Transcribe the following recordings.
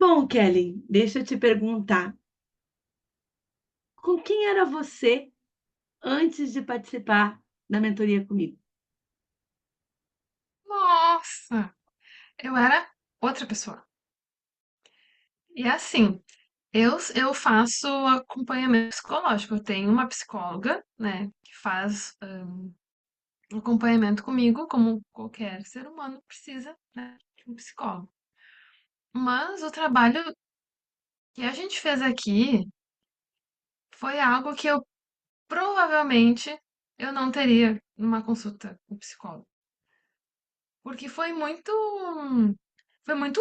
Bom, Kelly, deixa eu te perguntar, com quem era você antes de participar da mentoria comigo? Nossa, eu era outra pessoa. E assim, eu faço acompanhamento psicológico. Eu tenho uma psicóloga, né, que faz acompanhamento comigo, como qualquer ser humano precisa, né, de um psicólogo. Mas o trabalho que a gente fez aqui foi algo que eu provavelmente eu não teria numa consulta com psicólogo. Porque foi muito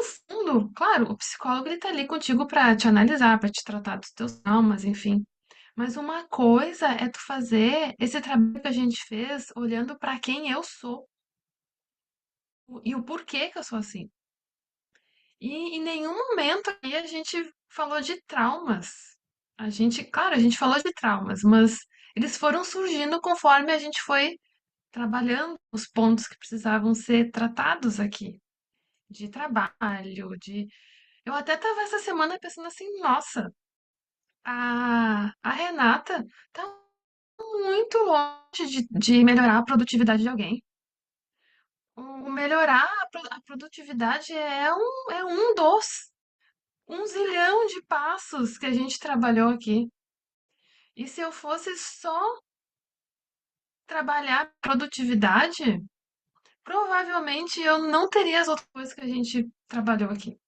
fundo. Claro, o psicólogo ele tá ali contigo pra te analisar, pra te tratar dos teus traumas, enfim. Mas uma coisa é tu fazer esse trabalho que a gente fez olhando pra quem eu sou e o porquê que eu sou assim. E em nenhum momento aí a gente falou de traumas. Claro, a gente falou de traumas, mas eles foram surgindo conforme a gente foi trabalhando os pontos que precisavam ser tratados aqui, de trabalho, de eu até tava essa semana pensando assim, nossa, a Renata tá muito longe de melhorar a produtividade de alguém. O melhorar a produtividade é um dos 1 zilhão de passos que a gente trabalhou aqui. E se eu fosse só trabalhar produtividade, provavelmente eu não teria as outras coisas que a gente trabalhou aqui.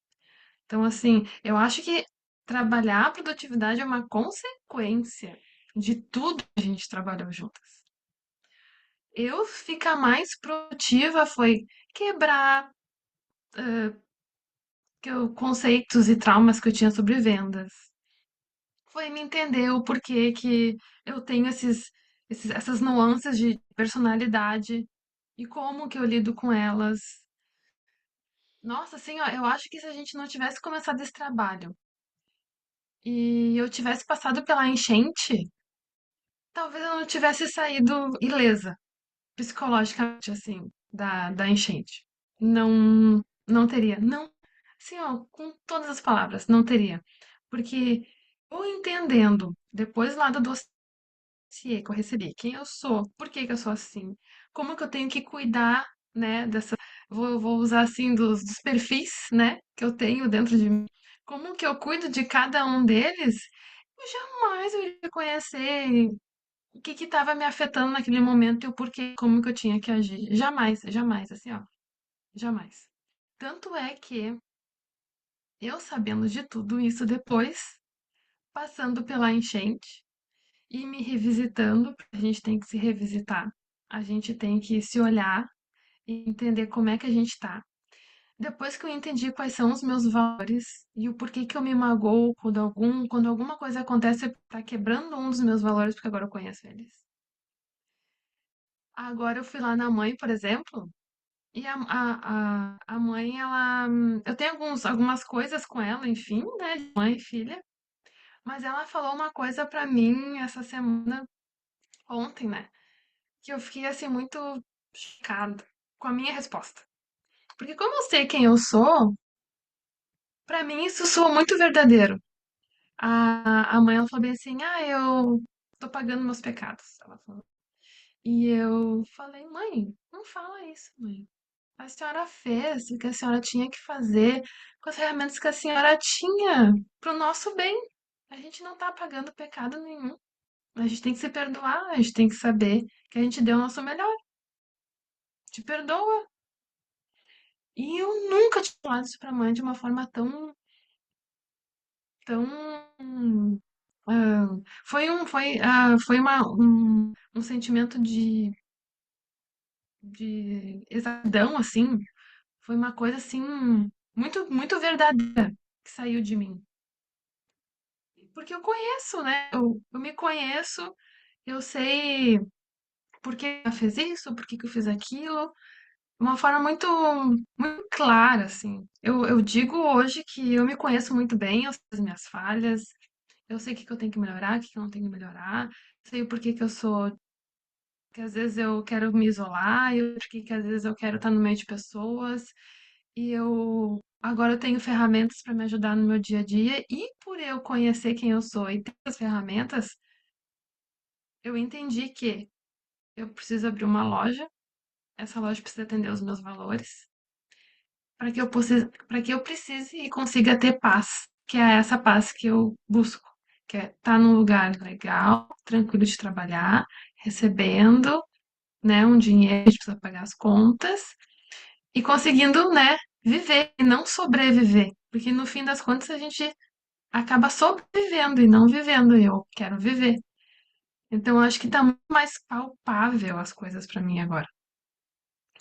Então, assim, eu acho que trabalhar a produtividade é uma consequência de tudo que a gente trabalhou juntas. Eu ficar mais produtiva foi quebrar conceitos e traumas que eu tinha sobre vendas. Foi me entender o porquê que eu tenho essas nuances de personalidade e como que eu lido com elas. Nossa, assim, ó, eu acho que se a gente não tivesse começado esse trabalho e eu tivesse passado pela enchente, talvez eu não tivesse saído ilesa, psicologicamente, assim, da enchente. Não, não teria. Não, assim, ó, com todas as palavras, não teria. Porque eu entendendo, depois lá do dossiê que eu recebi, quem eu sou, por que que eu sou assim, como que eu tenho que cuidar, né, dessa. Vou usar, assim, dos perfis, né, que eu tenho dentro de mim. Como que eu cuido de cada um deles, eu jamais eu iria conhecer o que que estava me afetando naquele momento e o porquê, como que eu tinha que agir. Jamais, jamais, assim, ó, jamais. Tanto é que eu sabendo de tudo isso depois, passando pela enchente e me revisitando, porque a gente tem que se revisitar, a gente tem que se olhar e entender como é que a gente tá. Depois que eu entendi quais são os meus valores e o porquê que eu me magoo quando alguma coisa acontece, tá quebrando um dos meus valores, porque agora eu conheço eles. Agora eu fui lá na mãe, por exemplo, e a mãe, ela. Eu tenho algumas coisas com ela, enfim, né? De mãe e filha. Mas ela falou uma coisa pra mim essa semana, ontem, né? Que eu fiquei, assim, muito chocada com a minha resposta. Porque como eu sei quem eu sou, pra mim isso soa muito verdadeiro. A mãe, ela falou bem assim: ah, eu tô pagando meus pecados. Ela falou. E eu falei: mãe, não fala isso, mãe. A senhora fez o que a senhora tinha que fazer com as ferramentas que a senhora tinha para o nosso bem. A gente não está pagando pecado nenhum. A gente tem que se perdoar, a gente tem que saber que a gente deu o nosso melhor. Te perdoa. E eu nunca tinha falado isso pra mãe de uma forma tão. ah, foi um sentimento de exatidão, assim. Foi uma coisa, assim, muito, muito verdadeira que saiu de mim. Porque eu conheço, né? Eu me conheço, eu sei por que ela fez isso, por que que eu fiz aquilo, de uma forma muito, muito clara, assim. Eu digo hoje que eu me conheço muito bem, eu sei as minhas falhas, eu sei o que que eu tenho que melhorar, o que que eu não tenho que melhorar, sei o porquê que eu sou, que às vezes eu quero me isolar, e o porquê que às vezes eu quero estar no meio de pessoas, e eu Agora eu tenho ferramentas para me ajudar no meu dia a dia e por eu conhecer quem eu sou e ter as ferramentas, eu entendi que eu preciso abrir uma loja, essa loja precisa atender os meus valores, para que eu precise e consiga ter paz, que é essa paz que eu busco, que é estar num lugar legal, tranquilo de trabalhar, recebendo, né, um dinheiro, a gente precisa pagar as contas e conseguindo, né, viver e não sobreviver, porque no fim das contas a gente acaba sobrevivendo e não vivendo. E eu quero viver. Então, eu acho que tá muito mais palpável as coisas pra mim agora.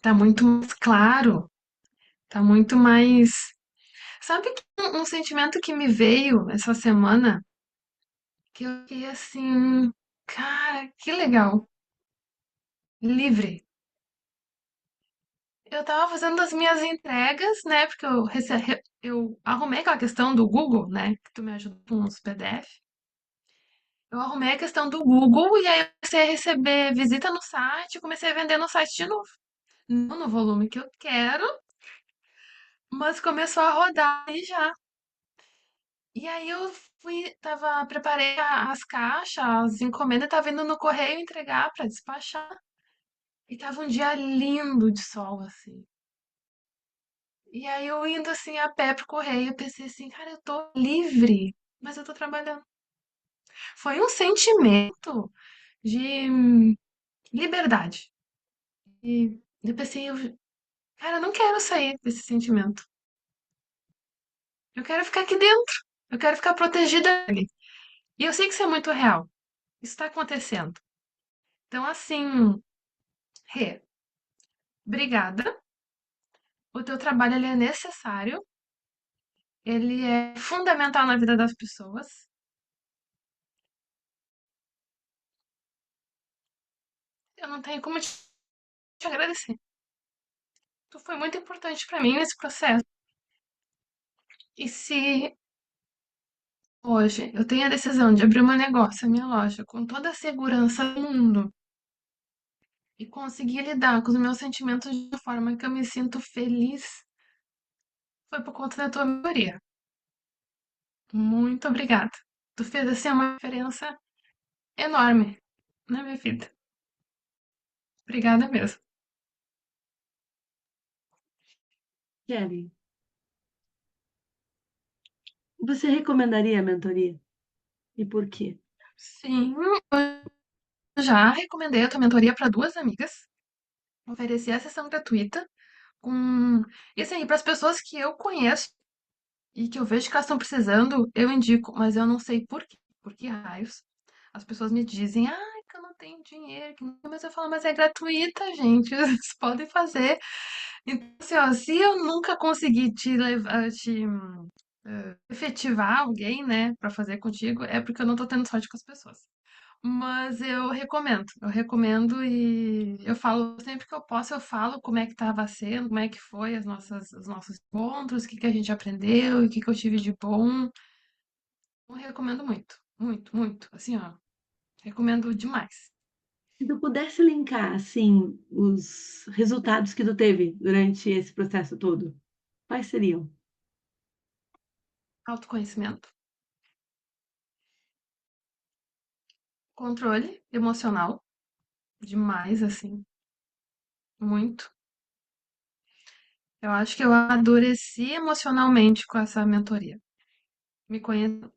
Tá muito mais claro, tá muito mais. Sabe que um sentimento que me veio essa semana, que eu fiquei assim, cara, que legal, livre. Eu tava fazendo as minhas entregas, né? Porque eu arrumei aquela questão do Google, né? Que tu me ajuda com os PDF. Eu arrumei a questão do Google e aí eu comecei a receber visita no site e comecei a vender no site de novo. Não no volume que eu quero, mas começou a rodar aí já. E aí eu preparei as caixas, as encomendas, tava indo no correio entregar pra despachar. E tava um dia lindo de sol, assim. E aí eu indo assim a pé pro correio, eu pensei assim, cara, eu tô livre, mas eu tô trabalhando. Foi um sentimento de liberdade. E eu pensei, cara, eu não quero sair desse sentimento. Eu quero ficar aqui dentro. Eu quero ficar protegida dele. E eu sei que isso é muito real. Isso está acontecendo. Então, assim, Rê, obrigada. O teu trabalho ele é necessário. Ele é fundamental na vida das pessoas. Eu não tenho como te agradecer. Tu foi muito importante para mim nesse processo. E se hoje eu tenho a decisão de abrir meu negócio, a minha loja, com toda a segurança do mundo, e conseguir lidar com os meus sentimentos de uma forma que eu me sinto feliz, foi por conta da tua mentoria. Muito obrigada. Tu fez assim uma diferença enorme na minha vida. Obrigada mesmo. Kelly, você recomendaria a mentoria? E por quê? Sim, eu já recomendei a tua mentoria para duas amigas. Ofereci a sessão gratuita com e assim, para as pessoas que eu conheço e que eu vejo que elas estão precisando, eu indico, mas eu não sei por quê. Por que raios? As pessoas me dizem, que eu não tenho dinheiro, mas eu falo, mas é gratuita, gente, vocês podem fazer. Então, assim, ó, se eu nunca conseguir te levar, efetivar alguém, né, pra fazer contigo, é porque eu não tô tendo sorte com as pessoas. Mas eu recomendo e eu falo sempre que eu posso, eu falo como é que tava sendo, como é que foi os nossos encontros, o que que a gente aprendeu, o que que eu tive de bom. Eu recomendo muito, muito, muito. Assim, ó, recomendo demais. Se tu pudesse linkar, assim, os resultados que tu teve durante esse processo todo, quais seriam? Autoconhecimento, controle emocional, demais, assim, muito. Eu acho que eu amadureci emocionalmente com essa mentoria. Me conheço.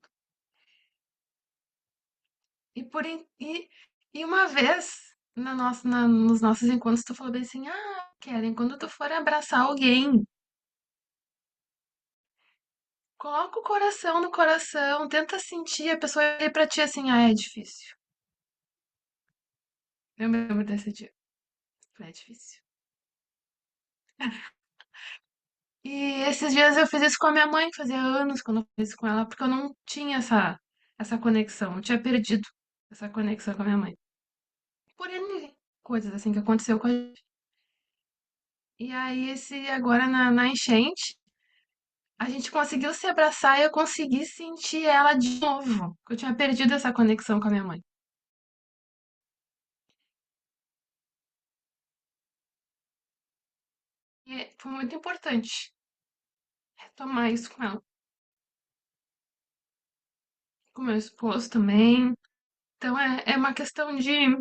E uma vez, nos nossos encontros, tu falou bem assim: Kellen, quando tu for abraçar alguém, coloca o coração no coração, tenta sentir a pessoa aí pra ti assim: é difícil. Eu me lembro desse dia. Falei, é difícil. E esses dias eu fiz isso com a minha mãe, fazia anos quando eu fiz isso com ela, porque eu não tinha essa conexão, eu tinha perdido essa conexão com a minha mãe. Por N coisas assim que aconteceu com a gente. E aí, agora na enchente, a gente conseguiu se abraçar e eu consegui sentir ela de novo. Eu tinha perdido essa conexão com a minha mãe. E foi muito importante tomar isso com ela. Com meu esposo também. Então é uma questão de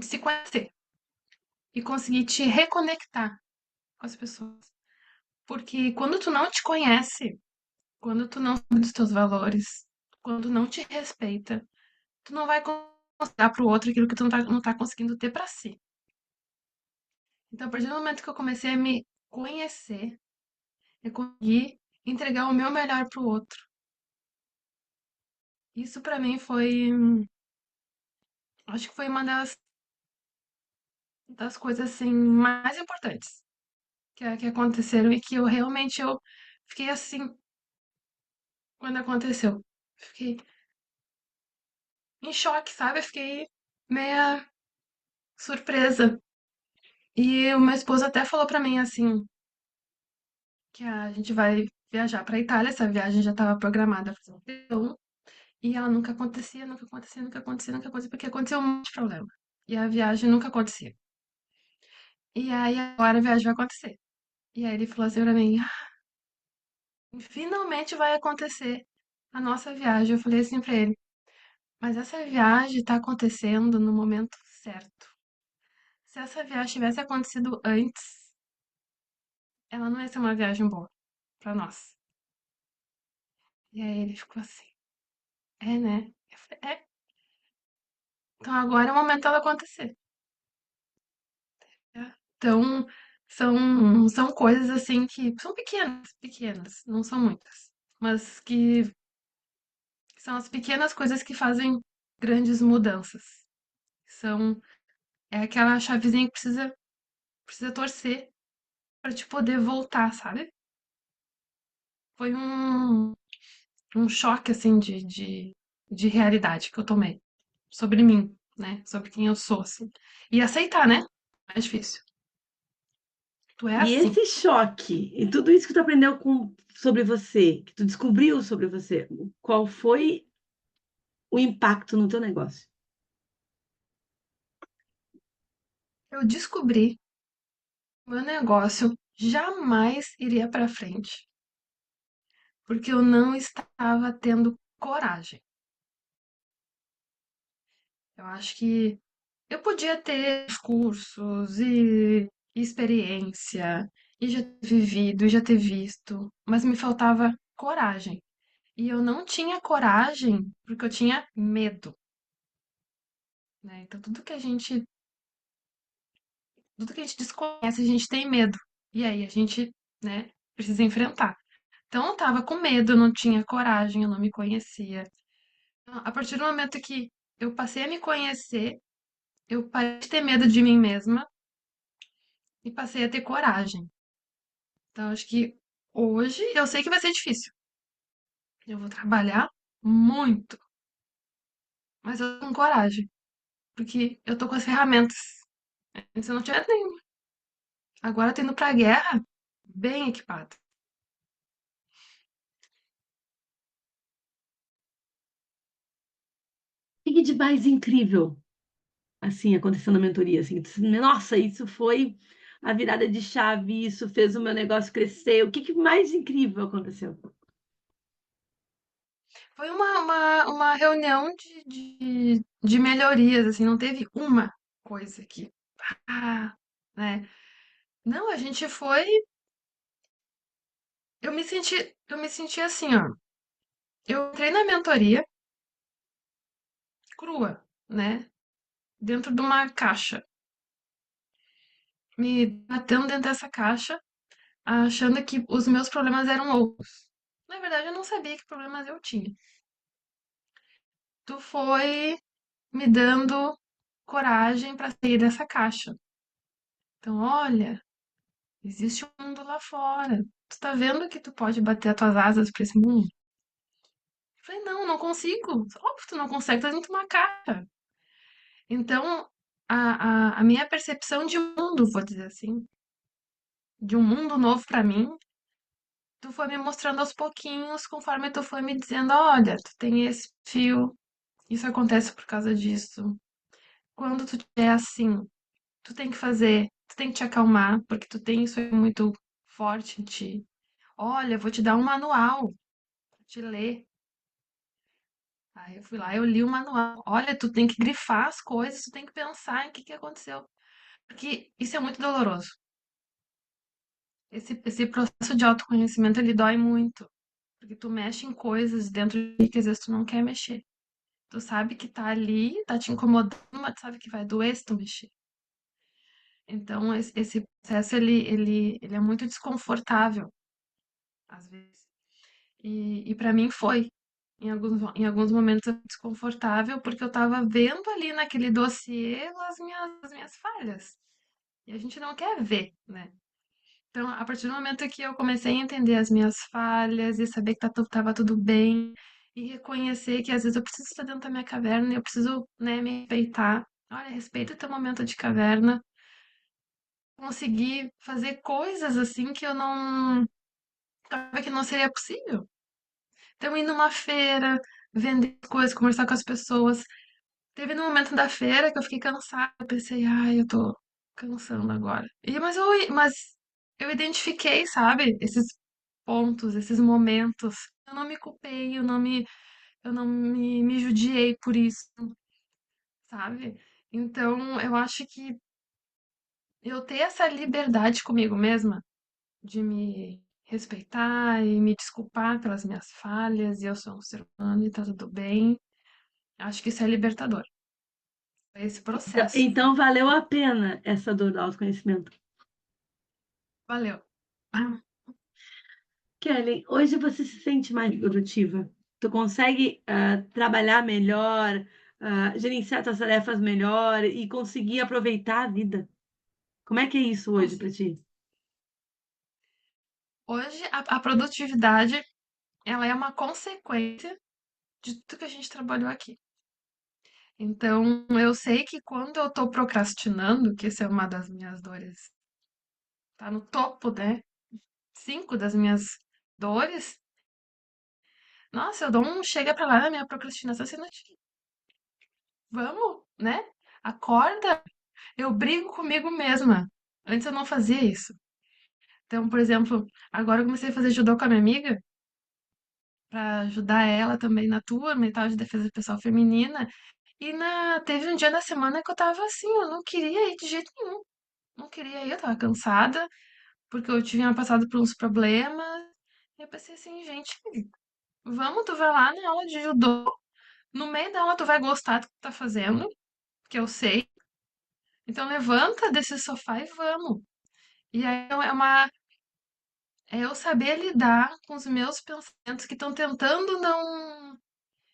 se conhecer e conseguir te reconectar com as pessoas. Porque quando tu não te conhece, quando tu não sabe dos teus valores, quando não te respeita, tu não vai conseguir dar pro outro aquilo que tu não tá conseguindo ter pra si. Então, a partir do momento que eu comecei a me conhecer, eu consegui entregar o meu melhor pro outro. Isso pra mim foi, acho que foi uma das coisas assim mais importantes que aconteceram e que eu fiquei assim quando aconteceu. Fiquei em choque, sabe? Eu fiquei meia surpresa. E o meu esposo até falou pra mim assim que a gente vai viajar pra Itália, essa viagem já estava programada faz um tempo, e ela nunca acontecia, nunca acontecia, nunca acontecia, nunca acontecia, porque aconteceu um monte de problema. E a viagem nunca acontecia. E aí agora a viagem vai acontecer. E aí ele falou assim pra mim: finalmente vai acontecer a nossa viagem. Eu falei assim pra ele: mas essa viagem tá acontecendo no momento certo. Se essa viagem tivesse acontecido antes, ela não ia ser uma viagem boa pra nós. E aí ele ficou assim: é, né? Eu falei: é. Então agora é o momento dela acontecer. Né? Então são coisas assim que são pequenas, pequenas, não são muitas, mas que são as pequenas coisas que fazem grandes mudanças. São É aquela chavezinha que precisa torcer pra te poder voltar, sabe? Foi um choque assim de realidade que eu tomei sobre mim, né? Sobre quem eu sou, assim. E aceitar, né? É difícil. Tu é E assim. esse choque, e tudo isso que tu aprendeu sobre você, que tu descobriu sobre você, qual foi o impacto no teu negócio? Eu descobri que meu negócio jamais iria pra frente, porque eu não estava tendo coragem. Eu acho que eu podia ter os cursos e experiência, e já ter vivido, e já ter visto, mas me faltava coragem. E eu não tinha coragem porque eu tinha medo, né? Então tudo que a gente desconhece, a gente tem medo. E aí a gente, né, precisa enfrentar. Então eu tava com medo, eu não tinha coragem, eu não me conhecia. A partir do momento que eu passei a me conhecer, eu parei de ter medo de mim mesma e passei a ter coragem. Então, acho que hoje eu sei que vai ser difícil. Eu vou trabalhar muito, mas eu tô com coragem, porque eu tô com as ferramentas. Antes eu não tinha nenhuma. Agora eu tô indo pra guerra bem equipado. O que de mais incrível, assim, aconteceu na mentoria? Assim, nossa, isso foi a virada de chave, isso fez o meu negócio crescer. O que mais incrível aconteceu? Foi uma reunião de melhorias, assim, não teve uma coisa que, né? Não, a gente foi. Eu me senti assim, ó. Eu entrei na mentoria crua, né? Dentro de uma caixa. Me batendo dentro dessa caixa, achando que os meus problemas eram outros. Na verdade, eu não sabia que problemas eu tinha. Tu foi me dando coragem para sair dessa caixa. Então, olha, existe um mundo lá fora. Tu tá vendo que tu pode bater as tuas asas para esse mundo? Eu falei, não, não consigo. Óbvio que tu não consegue, tu tá dentro de uma caixa. Então, a minha percepção de mundo, vou dizer assim, de um mundo novo para mim, tu foi me mostrando aos pouquinhos, conforme tu foi me dizendo, olha, tu tem esse fio, isso acontece por causa disso. Quando tu é assim, tu tem que fazer, tu tem que te acalmar, porque tu tem isso aí muito forte em ti. Olha, eu vou te dar um manual pra te ler. Aí eu fui lá, eu li o manual. Olha, tu tem que grifar as coisas, tu tem que pensar em o que que aconteceu. Porque isso é muito doloroso. Esse processo de autoconhecimento, ele dói muito. Porque tu mexe em coisas dentro de ti que às vezes tu não quer mexer. Tu sabe que tá ali, tá te incomodando, mas tu sabe que vai doer se tu mexer. Então, esse processo, ele é muito desconfortável, às vezes. E para mim foi. Em alguns momentos é desconfortável, porque eu tava vendo ali naquele dossiê as minhas falhas. E a gente não quer ver, né? Então, a partir do momento que eu comecei a entender as minhas falhas e saber que tava tudo bem, e reconhecer que às vezes eu preciso estar dentro da minha caverna e eu preciso, né, me respeitar. Olha, respeita o teu momento de caverna. Conseguir fazer coisas assim que eu não achava que não seria possível. Então, ir numa feira, vender coisas, conversar com as pessoas. Teve no momento da feira que eu fiquei cansada. Eu pensei, ai, eu tô cansando agora. Mas eu identifiquei, sabe, esses pontos, esses momentos. Eu não me culpei, eu não me judiei por isso, sabe? Então, eu acho que eu ter essa liberdade comigo mesma de me respeitar e me desculpar pelas minhas falhas, e eu sou um ser humano e tá tudo bem. Acho que isso é libertador. É esse processo. Então valeu a pena essa dor do autoconhecimento. Valeu. Ah, Kelly, hoje você se sente mais produtiva? Tu consegue trabalhar melhor, gerenciar tuas tarefas melhor e conseguir aproveitar a vida? Como é que é isso hoje para consigo. ti? Hoje, a produtividade, ela é uma consequência de tudo que a gente trabalhou aqui. Então, eu sei que quando eu tô procrastinando, que essa é uma das minhas dores, tá no topo, né? 5 das minhas dores. Nossa, eu dou um chega pra lá na minha procrastinação, assim, vamos, né? Acorda. Eu brigo comigo mesma. Antes eu não fazia isso. Então, por exemplo, agora eu comecei a fazer judô com a minha amiga, pra ajudar ela também na turma e tal, de defesa pessoal feminina. Teve um dia da semana que eu tava assim, eu não queria ir de jeito nenhum. Não queria ir, eu tava cansada, porque eu tinha passado por uns problemas. E eu pensei assim, gente, vamos, tu vai lá na aula de judô. No meio da aula tu vai gostar do que tu tá fazendo, que eu sei. Então levanta desse sofá e vamos. E aí é eu saber lidar com os meus pensamentos que estão tentando não.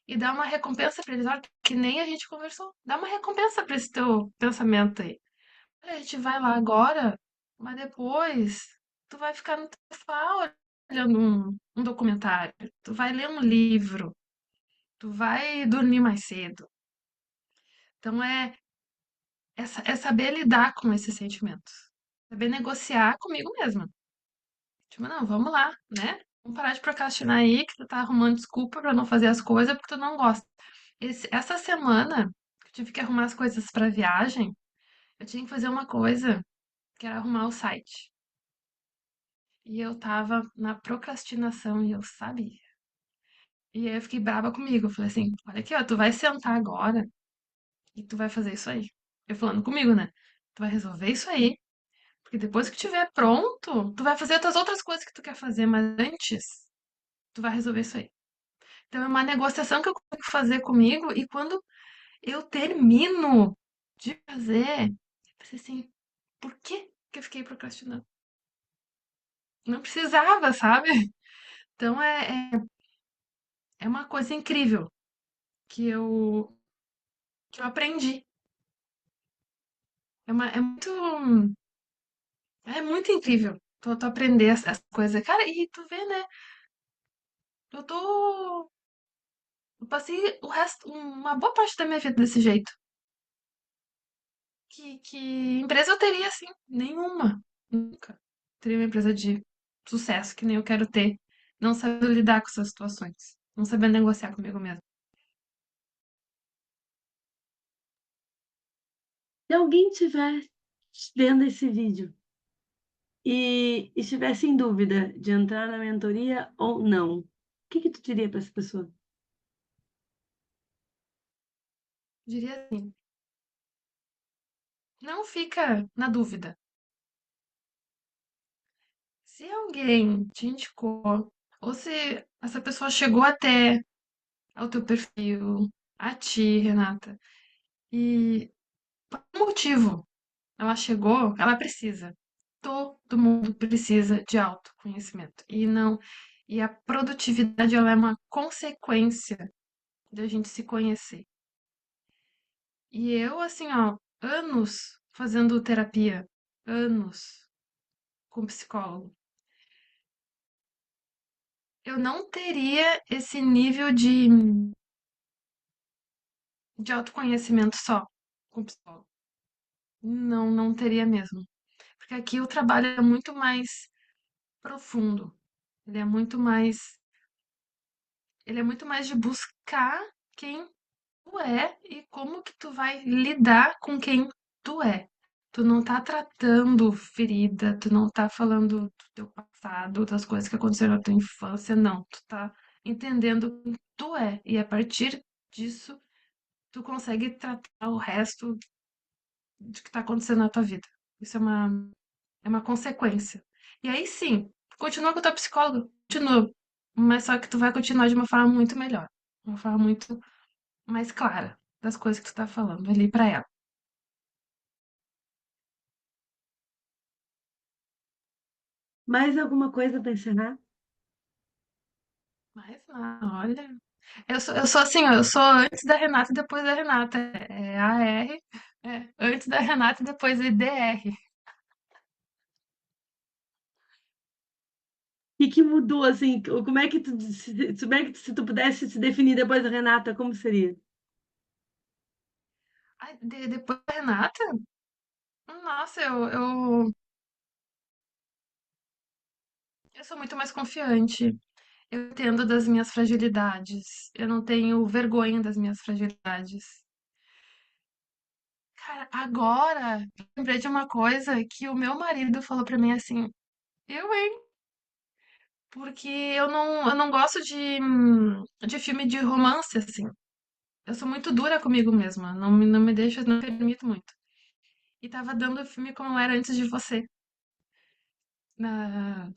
E dar uma recompensa pra eles. Olha, que nem a gente conversou. Dá uma recompensa pra esse teu pensamento aí. Olha, a gente vai lá agora, mas depois tu vai ficar no teu sofá olhando um documentário. Tu vai ler um livro. Tu vai dormir mais cedo. Então é saber lidar com esses sentimentos. Saber negociar comigo mesma. Tipo, não, vamos lá, né? Vamos parar de procrastinar aí, que tu tá arrumando desculpa pra não fazer as coisas porque tu não gosta. Essa semana, que eu tive que arrumar as coisas pra viagem, eu tinha que fazer uma coisa, que era arrumar o site. E eu tava na procrastinação e eu sabia. E aí eu fiquei brava comigo. Eu falei assim: olha aqui, ó, tu vai sentar agora e tu vai fazer isso aí. Eu falando comigo, né? Tu vai resolver isso aí, porque depois que tiver pronto, tu vai fazer as outras coisas que tu quer fazer, mas antes, tu vai resolver isso aí. Então é uma negociação que eu tenho que fazer comigo e quando eu termino de fazer, eu pensei assim, por que que eu fiquei procrastinando? Não precisava, sabe? Então é uma coisa incrível que eu aprendi. É muito incrível tu aprender essa coisa. Cara, e tu vê, né? Eu tô. Eu passei uma boa parte da minha vida desse jeito. Que empresa eu teria, assim? Nenhuma. Nunca. Teria uma empresa de sucesso que nem eu quero ter. Não sabendo lidar com essas situações. Não sabendo negociar comigo mesmo. Se alguém estiver vendo esse vídeo e estivesse em dúvida de entrar na mentoria ou não, o que que tu diria para essa pessoa? Diria assim, não fica na dúvida. Se alguém te indicou, ou se essa pessoa chegou até ao teu perfil, a ti, Renata, e por um motivo ela chegou, ela precisa. Todo mundo precisa de autoconhecimento. E não, e a produtividade ela é uma consequência da gente se conhecer. E eu, assim, ó, anos fazendo terapia, anos com psicólogo, eu não teria esse nível de autoconhecimento só com psicólogo. Não, não teria mesmo. Porque aqui o trabalho é muito mais profundo. Ele é muito mais, ele é muito mais de buscar quem tu é e como que tu vai lidar com quem tu é. Tu não tá tratando ferida, tu não tá falando do teu passado, das coisas que aconteceram na tua infância, não. Tu tá entendendo quem tu é. E a partir disso, tu consegue tratar o resto de que tá acontecendo na tua vida. Isso é uma consequência. E aí sim, continua com o teu psicólogo, continua. Mas só que tu vai continuar de uma forma muito melhor. Uma forma muito mais clara das coisas que tu tá falando ali pra ela. Mais alguma coisa para encerrar? Mas não, olha. Eu sou assim, ó, eu sou antes da Renata e depois da Renata. É AR, antes da Renata e depois é DR. E que mudou, assim, como é que tu, como é que se tu pudesse se definir depois da Renata, como seria? Ai, depois da Renata, nossa, eu sou muito mais confiante. Eu entendo das minhas fragilidades. Eu não tenho vergonha das minhas fragilidades. Cara, agora eu lembrei de uma coisa que o meu marido falou pra mim assim. Hein? Porque eu não gosto de filme de romance, assim. Eu sou muito dura comigo mesma. Não me deixa, não me permito muito. E tava dando o filme como era antes de você.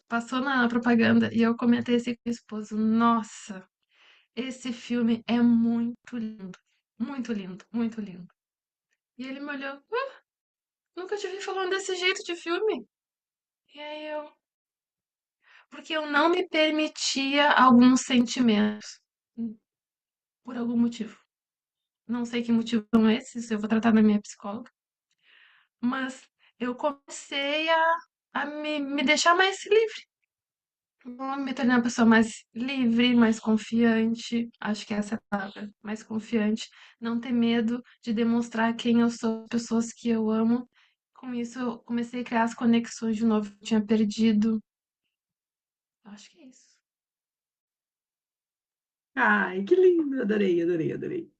Passou na propaganda e eu comentei assim com o esposo. Nossa, esse filme é muito lindo. Muito lindo, muito lindo. E ele me olhou. Nunca te vi falando desse jeito de filme. E aí eu. Porque eu não me permitia alguns sentimentos. Por algum motivo. Não sei que motivo são esses, eu vou tratar na minha psicóloga. Mas eu comecei a me deixar mais livre. Vou me tornar uma pessoa mais livre, mais confiante. Acho que essa é a palavra. Mais confiante. Não ter medo de demonstrar quem eu sou, as pessoas que eu amo. Com isso, eu comecei a criar as conexões de novo que eu tinha perdido. Acho que é isso. Ai, que lindo, adorei, adorei, adorei.